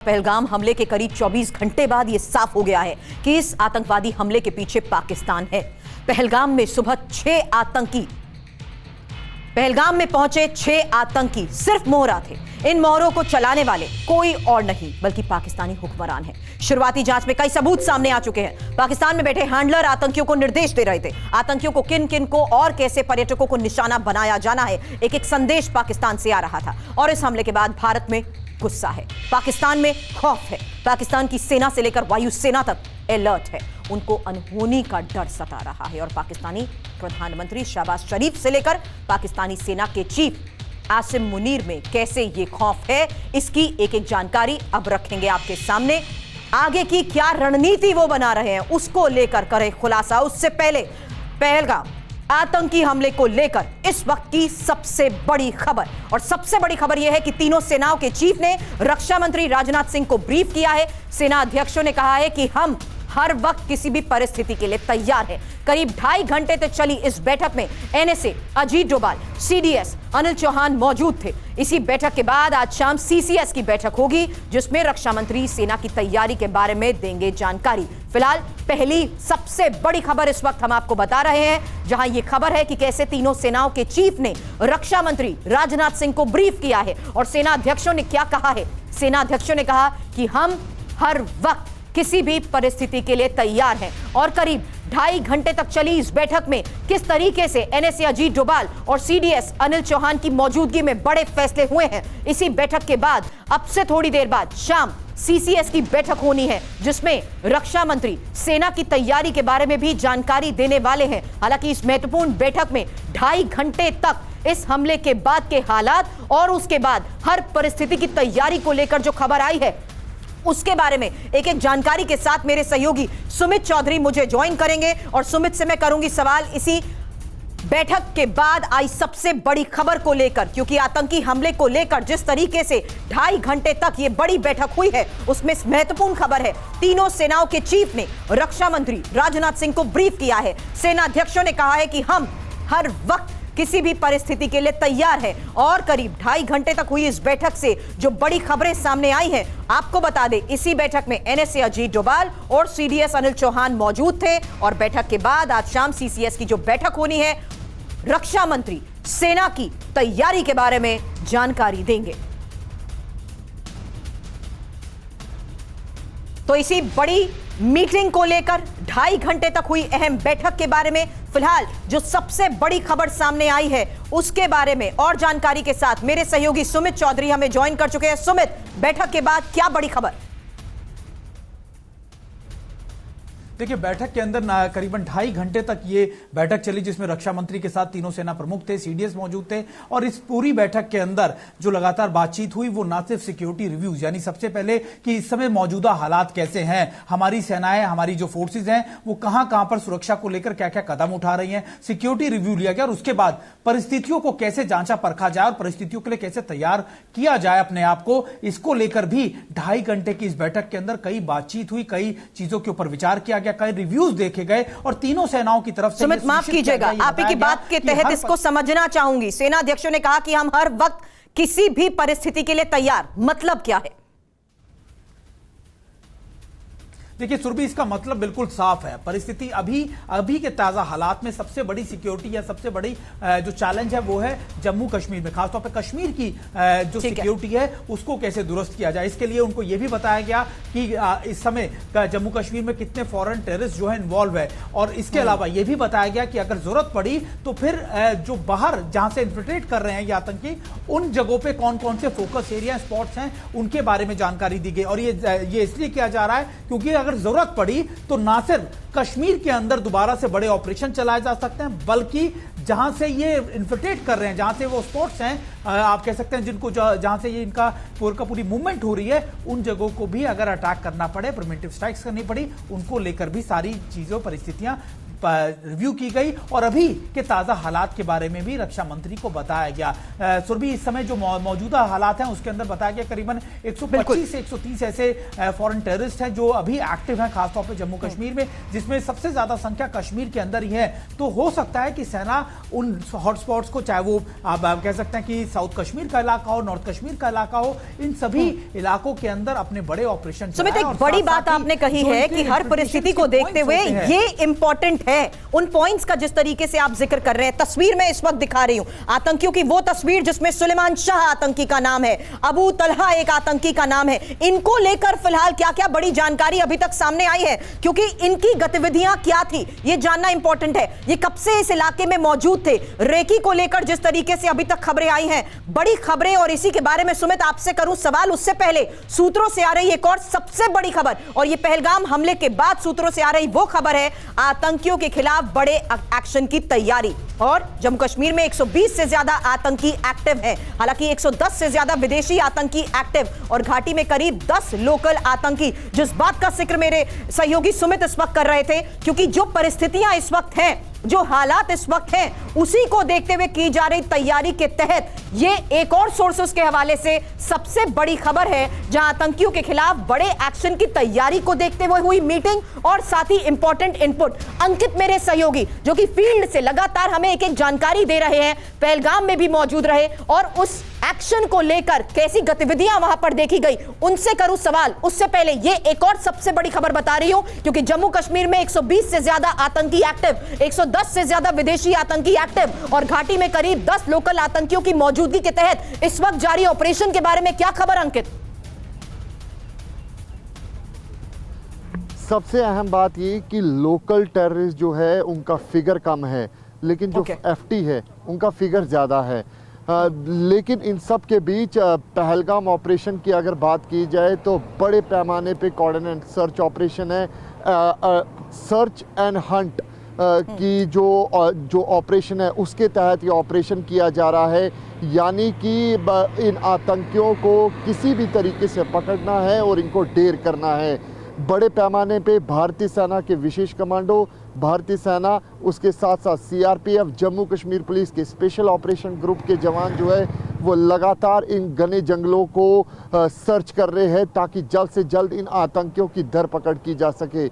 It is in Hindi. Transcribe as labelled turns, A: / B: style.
A: पहलगाम हमले के करीब 24 घंटे बाद यह साफ हो गया है कि इस आतंकवादी हमले के पीछे पाकिस्तान है। पहलगाम में पहुंचे 6 आतंकी सिर्फ मोहरा थे। इन मोहरों को चलाने वाले कोई और नहीं बल्कि पाकिस्तानी हुक्मरान हैं। शुरुआती जांच में कई सबूत सामने आ चुके हैं। पाकिस्तान में बैठे हैंडलर आतंकियों को निर्देश दे रहे थे। आतंकियों को किन किन को और कैसे पर्यटकों को निशाना बनाया जाना है, एक संदेश पाकिस्तान से आ रहा था। और इस हमले के बाद भारत में गुस्सा है, पाकिस्तान में खौफ है। पाकिस्तान की सेना से लेकर वायुसेना तक अलर्ट है। उनको अनहोनी का डर सता रहा है। और पाकिस्तानी प्रधानमंत्री शहबाज शरीफ से लेकर पाकिस्तानी सेना के चीफ आसिम मुनीर में कैसे ये खौफ है, इसकी एक एक जानकारी अब रखेंगे आपके सामने। आगे की क्या रणनीति वो बना रहे हैं उसको लेकर करें खुलासा। उससे पहले पहलगाम आतंकी हमले को लेकर इस वक्त की सबसे बड़ी खबर, और सबसे बड़ी खबर यह है कि तीनों सेनाओं के चीफ ने रक्षा मंत्री राजनाथ सिंह को ब्रीफ किया है। सेना अध्यक्षों ने कहा है कि हम हर वक्त किसी भी परिस्थिति के लिए तैयार हैं। करीब 2.5 घंटे तक चली इस बैठक में एनएसए, अजीत डोभाल, सीडीएस, अनिल चौहान मौजूद थे। इसी बैठक के बाद आज शाम सीसीएस की बैठक होगी, जिसमें रक्षा मंत्री सेना की तैयारी के बारे में देंगे जानकारी। फिलहाल पहली सबसे बड़ी खबर इस वक्त हम आपको बता रहे हैं, जहां यह खबर है कि कैसे तीनों सेनाओं के चीफ ने रक्षा मंत्री राजनाथ सिंह को ब्रीफ किया है। और सेना अध्यक्षों ने क्या कहा है? सेना अध्यक्षों ने कहा कि हम हर वक्त किसी भी परिस्थिति के लिए तैयार हैं। और करीब 2.5 घंटे तक चली इस बैठक में किस तरीके से एनएसए, अजीत डोभाल और सीडीएस अनिल चौहान की मौजूदगी में बड़े फैसले हुए हैं। इसी बैठक के बाद अब से थोड़ी देर बाद शाम सीसीएस की बैठक होनी है, जिसमें रक्षा मंत्री सेना की तैयारी के बारे में भी जानकारी देने वाले हैं। हालांकि इस महत्वपूर्ण बैठक में 2.5 घंटे तक इस हमले के बाद के हालात और उसके बाद हर परिस्थिति की तैयारी को लेकर जो खबर आई है उसके बारे में एक एक जानकारी के साथ मेरे सहयोगी सुमित चौधरी मुझे ज्वाइन करेंगे। और सुमित से मैं करूंगी सवाल इसी बैठक के बाद आई सबसे बड़ी खबर को लेकर, क्योंकि आतंकी हमले को लेकर जिस तरीके से 2.5 घंटे तक ये बड़ी बैठक हुई है उसमें महत्वपूर्ण खबर है तीनों सेनाओं के चीफ ने रक्षा मंत्री राजनाथ सिंह को ब्रीफ किया है। सेना अध्यक्षों ने कहा है कि हम हर वक्त किसी भी परिस्थिति के लिए तैयार है। और करीब 2.5 घंटे तक हुई इस बैठक से जो बड़ी खबरें सामने आई हैं, आपको बता दें इसी बैठक में एनएसए, अजीत डोभाल और सीडीएस अनिल चौहान मौजूद थे। और बैठक के बाद आज शाम सीसीएस की जो बैठक होनी है, रक्षा मंत्री सेना की तैयारी के बारे में जानकारी देंगे। तो इसी बड़ी मीटिंग को लेकर 2.5 घंटे तक हुई अहम बैठक के बारे में फिलहाल जो सबसे बड़ी खबर सामने आई है उसके बारे में और जानकारी के साथ मेरे सहयोगी सुमित चौधरी हमें ज्वाइन कर चुके हैं। सुमित, बैठक के बाद क्या बड़ी खबर?
B: देखिए, बैठक के अंदर करीबन 2.5 घंटे तक ये बैठक चली, जिसमें रक्षा मंत्री के साथ तीनों सेना प्रमुख थे, सीडीएस मौजूद थे। और इस पूरी बैठक के अंदर जो लगातार बातचीत हुई वो ना सिर्फ सिक्योरिटी रिव्यूज, यानी सबसे पहले कि इस समय मौजूदा हालात कैसे हैं, हमारी सेनाएं, हमारी जो फोर्सेज हैं वो कहां कहां पर सुरक्षा को लेकर क्या क्या कदम उठा रही हैं, सिक्योरिटी रिव्यू लिया गया। और उसके बाद परिस्थितियों को कैसे जांचा परखा जाए और परिस्थितियों के लिए कैसे तैयार किया जाए अपने आप को, इसको लेकर भी 2.5 घंटे की इस बैठक के अंदर कई बातचीत हुई, कई चीजों के ऊपर विचार किया गया, कई रिव्यूज देखे गए। और तीनों सेनाओं की तरफ से
A: सुमित, माफ कीजिएगा, आप ही की बात के तहत इसको समझना चाहूंगी। सेना अध्यक्षों ने कहा कि हम हर वक्त किसी भी परिस्थिति के लिए तैयार, मतलब क्या है?
B: देखिए सुरभि, इसका मतलब बिल्कुल साफ है। परिस्थिति अभी के ताजा हालात में सबसे बड़ी सिक्योरिटी या सबसे बड़ी जो चैलेंज है वो है जम्मू कश्मीर में, खासतौर पर कश्मीर की जो सिक्योरिटी है उसको कैसे दुरुस्त किया जाए। इसके लिए उनको यह भी बताया गया कि इस समय जम्मू कश्मीर में कितने फॉरेन टेररिस्ट जो है इन्वॉल्व है। और इसके अलावा यह भी बताया गया कि अगर जरूरत पड़ी तो फिर जो बाहर जहां से इन्फिल्ट्रेट कर रहे हैं ये आतंकी, उन जगहों पे कौन कौन से फोकस एरिया स्पॉट्स हैं उनके बारे में जानकारी दी गई। और ये इसलिए किया जा रहा है क्योंकि अगर जरूरत पड़ी तो ना सिर्फ कश्मीर के अंदर दोबारा से बड़े ऑपरेशन चलाए जा सकते हैं, बल्कि जहां से ये इन्फिल्ट्रेट कर रहे हैं, जहां से वो स्पॉट्स हैं, आप कह सकते हैं जिनको जहां से ये इनका पूरी मूवमेंट हो रही है, उन जगहों को भी अगर अटैक करना पड़े, प्रिवेंटिव स्ट्राइक्स करनी पड़ी, उनको लेकर भी सारी चीजों परिस्थितियां रिव्यू की गई और अभी के ताजा हालात के बारे में भी रक्षा मंत्री को बताया गया। सुरभि, इस समय जो मौजूदा हालात हैं उसके अंदर बताया गया करीबन 125 से 130 ऐसे फॉरेन टेररिस्ट हैं जो अभी एक्टिव हैं, खासतौर पर जम्मू कश्मीर में, जिसमें सबसे ज्यादा संख्या कश्मीर के अंदर ही है। तो हो सकता है कि सेना उन हॉटस्पॉट्स को, चाहे वो आप कह सकते हैं कि साउथ कश्मीर का इलाका हो, नॉर्थ कश्मीर का इलाका हो, इन सभी इलाकों के अंदर अपने बड़े ऑपरेशन
A: सुमित, एक बड़ी बात आपने कही है कि हर परिस्थिति को देखते हुए ये इंपॉर्टेंट है। उन पॉइंट्स का जिस तरीके से आप जिक्र कर रहे हैं, तस्वीर में इस वक्त दिखा रही हूं आतंकियों की, वो तस्वीर जिसमें सुलेमान शाह आतंकी का नाम है, अबू तलहा एक आतंकी का नाम है। इनको लेकर फिलहाल क्या क्या बड़ी जानकारी अभी तक सामने आई है, क्योंकि इनकी गतिविधियां क्या थी ये जानना इंपॉर्टेंट है। ये कब से इस इलाके में मौजूद थे, रेकी को लेकर जिस तरीके से अभी तक खबरें आई हैं, बड़ी खबरें, और इसी के बारे में सुमित आपसे करूं सवाल, उससे पहले सूत्रों से आ रही एक और सबसे बड़ी खबर, और ये पहलगाम हमले के बाद सूत्रों से आ रही वो खबर है आतंकियों के खिलाफ बड़े एक्शन की तैयारी। और जम्मू कश्मीर में 120 से ज्यादा आतंकी एक्टिव हैं, हालांकि 110 से ज्यादा विदेशी आतंकी एक्टिव, और घाटी में करीब 10 लोकल आतंकी। जिस बात का जिक्र मेरे सहयोगी सुमित इस वक्त कर रहे थे, क्योंकि जो परिस्थितियां इस वक्त हैं, जो हालात इस वक्त हैं, उसी को देखते हुए की जा रही तैयारी के तहत ये एक और सोर्सेस के हवाले से सबसे बड़ी खबर है, जहां आतंकियों के खिलाफ बड़े एक्शन की तैयारी को देखते हुए हुई मीटिंग, और साथ ही इंपॉर्टेंट इनपुट। अंकित मेरे सहयोगी जो कि फील्ड से लगातार हमें एक एक जानकारी दे रहे हैं, पहलगाम में भी मौजूद रहे और उस एक्शन को लेकर कैसी गतिविधियां वहां पर देखी गई, उनसे करूं सवाल। उससे पहले ये एक और सबसे बड़ी खबर बता रही हूं, क्योंकि जम्मू कश्मीर में 120 से ज्यादा आतंकी एक्टिव, 110 से ज्यादा विदेशी आतंकी एक्टिव, और घाटी में करीब 10 लोकल आतंकियों की मौजूदगी के तहत इस वक्त जारी ऑपरेशन के बारे में क्या खबर अंकित?
C: सबसे अहम बात ये कि लोकल टेररिस्ट जो है उनका फिगर कम है, लेकिन जो एफटी है उनका फिगर ज़्यादा है। लेकिन इन सब के बीच पहलगाम ऑपरेशन की अगर बात की जाए तो बड़े पैमाने पे कोऑर्डिनेट सर्च ऑपरेशन है। सर्च एंड हंट की जो ऑपरेशन है उसके तहत ये ऑपरेशन किया जा रहा है, यानी कि इन आतंकियों को किसी भी तरीके से पकड़ना है और इनको ढेर करना है। बड़े पैमाने पे भारतीय सेना के विशेष कमांडो, भारतीय सेना, उसके साथ साथ सीआरपीएफ, जम्मू कश्मीर पुलिस के स्पेशल ऑपरेशन ग्रुप के जवान जो है वो लगातार इन घने जंगलों को सर्च कर रहे हैं ताकि जल्द से जल्द इन आतंकियों की धरपकड़ की जा सके।